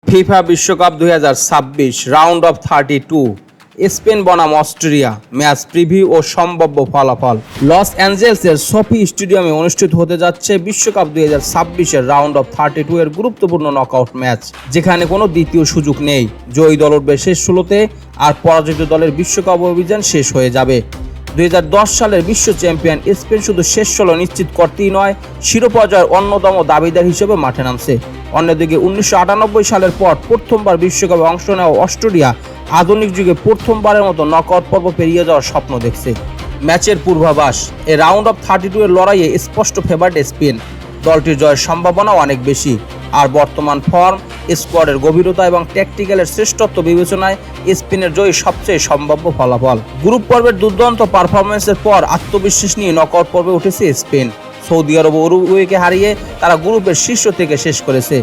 FIFA বিশ্বকাপ 2026 round of 32 Spain বনাম Australia match preview ও সম্ভাব্য ফলাফল। লস অ্যাঞ্জেলেসের সোফি স্টেডিয়ামে অনুষ্ঠিত হতে যাচ্ছে বিশ্বকাপ 2026 রাউন্ড অফ 32 এর গুরুত্বপূর্ণ নকআউট ম্যাচ, যেখানে কোনো দ্বিতীয় সুযোগ নেই। জয়ী দল উঠবে শেষ 16-তে আর পরাজিত দলের বিশ্বকাপ অভিযান শেষ হয়ে যাবে। 2010 সালের বিশ্ব চ্যাম্পিয়ন স্পেন শুধু শেষ 16 নিশ্চিত করতেই নয়, শিরোপা জয়ের অন্যতম দাবিদার হিসেবে মাঠে নামছে। অন্যদিকে 1998 সালের পর প্রথমবার বিশ্বকাপে অংশ নেওয়া অস্ট্রেলিয়া আধুনিক যুগে প্রথমবারের মতো নকআউট পর্ব পেরিয়ে যাওয়ার স্বপ্ন দেখছে। ম্যাচের পূর্বাভাস: এই রাউন্ড অফ 32 এর লড়াইয়ে স্পষ্ট ফেভারিট স্পেন। দলটির জয়ের সম্ভাবনা অনেক বেশি, আর বর্তমান ফর্ম, স্কোয়াডের গভীরতা এবং ট্যাকটিক্যালের শ্রেষ্ঠত্ব বিবেচনায় স্পেনের জয় সবচেয়ে সম্ভাব্য ফলাফল। গ্রুপ পর্বের দুর্দান্ত পারফরমেন্সের পর আত্মবিশ্বাস নিয়ে নকআউট পর্বে উঠেছে স্পেন। সৌদি আরব ও উরুগুয়েকে হারিয়ে তারা গ্রুপের শীর্ষ থেকে শেষ করেছে।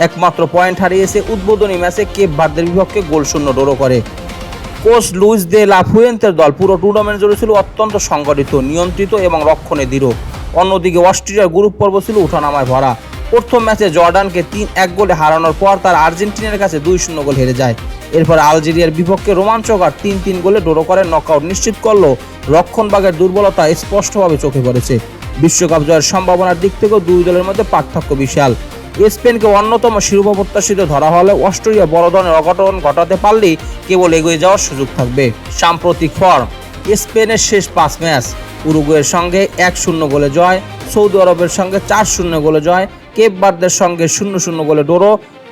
একমাত্র পয়েন্ট হারিয়েছে উদ্বোধনী ম্যাচে কেপ ভার্দের বিপক্ষে গোলশূন্য ড্র করে। কোচ লুইস দে লা ফুয়েন্তের দল পুরো টুর্নামেন্ট জুড়ে ছিল অত্যন্ত সংগঠিত, নিয়ন্ত্রিত এবং রক্ষণে দৃঢ়। অন্যদিকে অস্ট্রেলিয়ার গ্রুপ পর্ব ছিল উঠানামায় ভরা। প্রথম ম্যাচে জর্ডানকে 3-1 গোলে হারানোর পর তারা আর্জেন্টিনার কাছে 2-0 গোল হেরে যায়। এরপর আলজেরিয়ার বিপক্ষে রোমাঞ্চকর 3-3 গোলে ড্র করে নকআউট নিশ্চিত করলেও রক্ষণভাগের দুর্বলতা স্পষ্টভাবে চোখে পড়েছে। বিশ্বকাপ জয়ের সম্ভাবনার দিক থেকেও দুই দলের মধ্যে পার্থক্য বিশাল। স্পেনকে অন্যতম শিরোপা প্রত্যাশিত ধরা হলে অস্ট্রেলিয়া বড় ধরনের অঘটন ঘটাতে পারলেই কেবল এগিয়ে যাওয়ার সুযোগ থাকবে। সাম্প্রতিক ফর্ম: স্পেনের শেষ 5 ম্যাচ উরুগুয়ের সঙ্গে 1-0 গোলে জয়, সৌদি আরবের সঙ্গে 4-0 গোলে জয়, কেপ ভার্দের সঙ্গে 0-0 গোলে ড্র,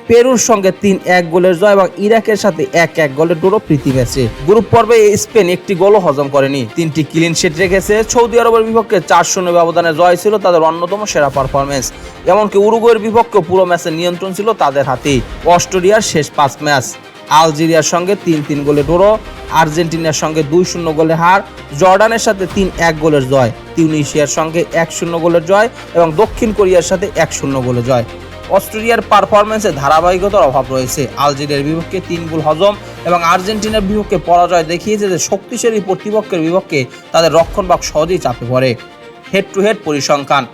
পেরুর সঙ্গে 3-1 গোলের জয় এবং ইরাকের সাথে 1-1 গোলের ড্র প্রীতি ম্যাচে। গ্রুপ পর্বে স্পেন একটি গোলও হজম করেনি, 3টি ক্লিন শিট রেখেছে। সৌদি আরবের বিপক্ষে 4-0 ব্যবধানে জয় ছিল তাদের অন্যতম সেরা পারফরমেন্স। এমনকি উরুগুয়ের বিপক্ষে পুরো ম্যাচের নিয়ন্ত্রণ ছিল তাদের হাতেই। অস্ট্রেলিয়ার শেষ 5 ম্যাচ: আলজেরিয়ার সঙ্গে 3-3 গোলে ড্র, আর্জেন্টিনার সঙ্গে 2-0 গোলে হার, জর্ডানের সাথে 3-1 গোলের জয়, তিউনিশিয়ার সঙ্গে 1-0 গোলের জয় এবং দক্ষিণ কোরিয়ার সাথে 1-0 গোলে জয়। অস্ট্রেলিয়ার পারফরমেন্সে ধারাবাহিকতার অভাব রয়েছে। আলজেরিয়ার বিপক্ষে 3 গোল হজম এবং আর্জেন্টিনার বিপক্ষে পরাজয় দেখিয়েছে যে শক্তিশালী প্রতিপক্ষের বিপক্ষে তাদের রক্ষণভাগ সহজেই চাপে পড়ে। হেড টু হেড পরিসংখ্যান: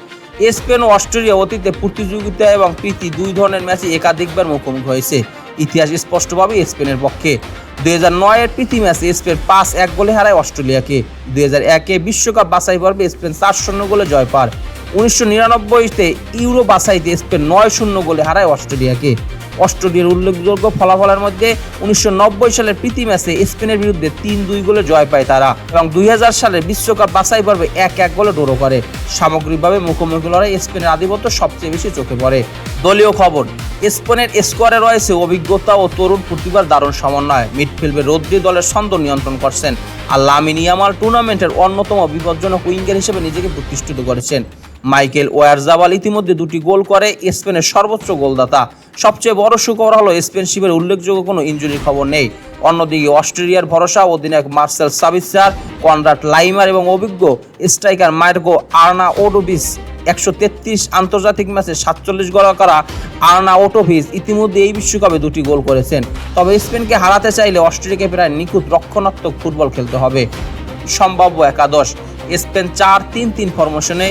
স্পেন ও অস্ট্রেলিয়া অতীতে প্রতিযোগিতা এবং প্রীতি দুই ধরনের ম্যাচে একাধিকবার মুখোমুখি হয়েছে। ইতিহাস স্পষ্টভাবে স্পেনের পক্ষে। 2009-এর প্রীতি ম্যাচে স্পেন 5-1 গোলে হারায় অস্ট্রেলিয়াকে। 2001-এ বিশ্বকাপ বাছাই পর্বে স্পেন 4-0 গোলে জয় পায়। 1999-তে ইউরো বাছাইতে স্পেন 9-0 গোলে হারায় অস্ট্রেলিয়াকে। অস্ট্রেলিয়ার উল্লেখযোগ্য ফলাফলের মধ্যে 1990 সালের প্রীতি ম্যাচে স্পেনের বিরুদ্ধে 3-2 গোলে জয় পায় তারা এবং 2000 সালের বিশ্বকাপ বাছাই পর্বে 1-1 গোলে ড্র করে। সামগ্রিকভাবে মুখোমুখি লড়াই স্পেনের আধিপত্য সবচেয়ে বেশি চোখে পড়ে। দলীয় খবর: স্পেনের স্কোয়াডে রয়েছে অভিজ্ঞতা ও তরুণ প্রতিভার দারুণ সমন্বয়। মিডফিল্ডে রদ্রি দলের ছন্দ নিয়ন্ত্রণ করছেন, আর লামিন ইয়ামাল টুর্নামেন্টের অন্যতম বিপজ্জনক উইঙ্গার হিসেবে নিজেকে প্রতিষ্ঠিত করেছেন। মাইকেল ওয়ারজাবাল ইতিমধ্যে 2টি গোল করে স্পেনের সর্বোচ্চ গোলদাতা। সবচেয়ে বড় সুখবর হলো স্পেন শিবিরে উল্লেখযোগ্য কোনো ইনজুরির খবর নেই। অন্যদিকে অস্ট্রেলিয়ার ভরসা অধিনায়ক মার্সেল সাবিসার, কনরাড লাইমার এবং অভিজ্ঞ স্ট্রাইকার মার্কো আর্নাউটোভিচ। 133 আন্তর্জাতিক ম্যাচে 47 গোল করা আর্নাউটোভিচ ইতিমধ্যে এই বিশ্বকাপে 2টি গোল করেছেন। তবে স্পেনকে হারাতে চাইলে অস্ট্রেলিয়াকে প্রায় নিখুঁত রক্ষণাত্মক ফুটবল খেলতে হবে। সম্ভাব্য একাদশ: স্পেন 4-3-3 ফরমেশনে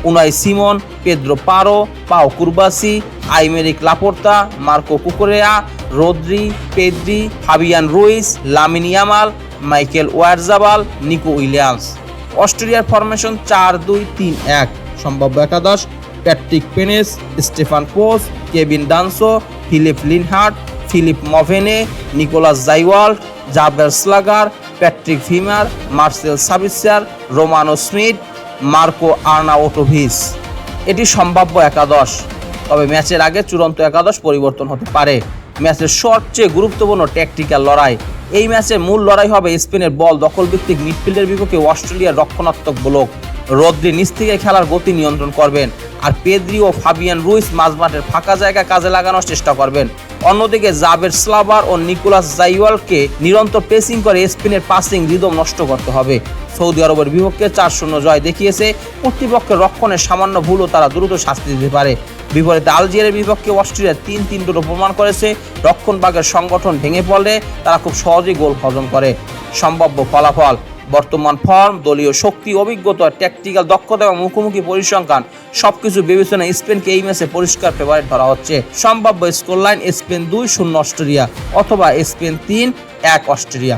Unai Simon, Pedro Porro, Pau Cubarsi, Aymeric Laporte, Marc Cucurella, Rodri, Pedri, Fabian Ruiz, Lamine Yamal, Mikel Oyarzabal, Nico Williams. অস্ট্রেলিয়ার ফরমেশন 4-2-3-1। সম্ভাব্য একাদশ: Patrick Pentz, Stefan Posch, Kevin Danso, Philipp Lienhart, Philipp Mwene, Nicolas Seiwald, জাবের Schlager, Patrick Wimmer, Marcel Sabitzer, Romano Schmid, Marko Arnautovic. এটি সম্ভাব্য একাদশ, তবে ম্যাচের আগে চূড়ান্ত একাদশ পরিবর্তন হতে পারে। ম্যাচের সবচেয়ে গুরুত্বপূর্ণ ট্যাকটিক্যাল লড়াই: এই ম্যাচের মূল লড়াই হবে স্পেনের বল দখলভিত্তিক মিডফিল্ডের বিপক্ষে অস্ট্রেলিয়ার রক্ষণাত্মক ব্লক। রদ্রি নিচ থেকে খেলার গতি নিয়ন্ত্রণ করবেন, আর পেদ্রি ও ফাবিয়ান রুইস মাঝমাঠের ফাঁকা জায়গা কাজে লাগানোর চেষ্টা করবেন। অন্যদিকে জাবের স্লাভার ও নিকোলাস জাইওয়ালকে নিরন্তর প্রেসিং করে স্পেনের পাসিং রিদম নষ্ট করতে হবে। সৌদি আরবের বিপক্ষে 4-0 জয় দেখিয়েছে প্রতিপক্ষের রক্ষণের সামান্য ভুলও তারা দ্রুত শাস্তি দিতে পারে। বিপরীতে আলজেরিয়ার বিপক্ষে অস্ট্রেলিয়া 3-3 ড্র প্রমাণ করেছে রক্ষণভাগের সংগঠন ভেঙে পড়লে তারা খুব সহজেই গোল হজম করে। সম্ভাব্য ফলাফল: বর্তমান ফর্ম, দলীয় শক্তি, অভিজ্ঞতা, ট্যাকটিক্যাল দক্ষতা এবং মুখোমুখি পরিসংখ্যান সবকিছু বিবেচনায় স্পেনকে এই ম্যাচে পরিষ্কার ফেভারিট ধরা হচ্ছে। সম্ভাব্য স্কোর লাইন স্পেন 2-0 অস্ট্রেলিয়া অথবা স্পেন 3-1 অস্ট্রেলিয়া।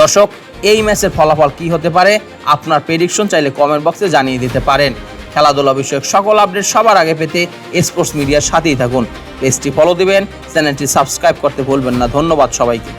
দর্শক, এই ম্যাচের ফলাফল কি হতে পারে? আপনার প্রেডিকশন চাইলে কমেন্ট বক্সে জানিয়ে দিতে পারেন। খেলাধুলা বিষয়ক সকল আপডেট সবার আগে পেতে স্পোর্টস মিডিয়ার সাথেই থাকুন। পেজটি ফলো দিবেন, চ্যানেলটি সাবস্ক্রাইব করতে ভুলবেন না। ধন্যবাদ সবাইকে।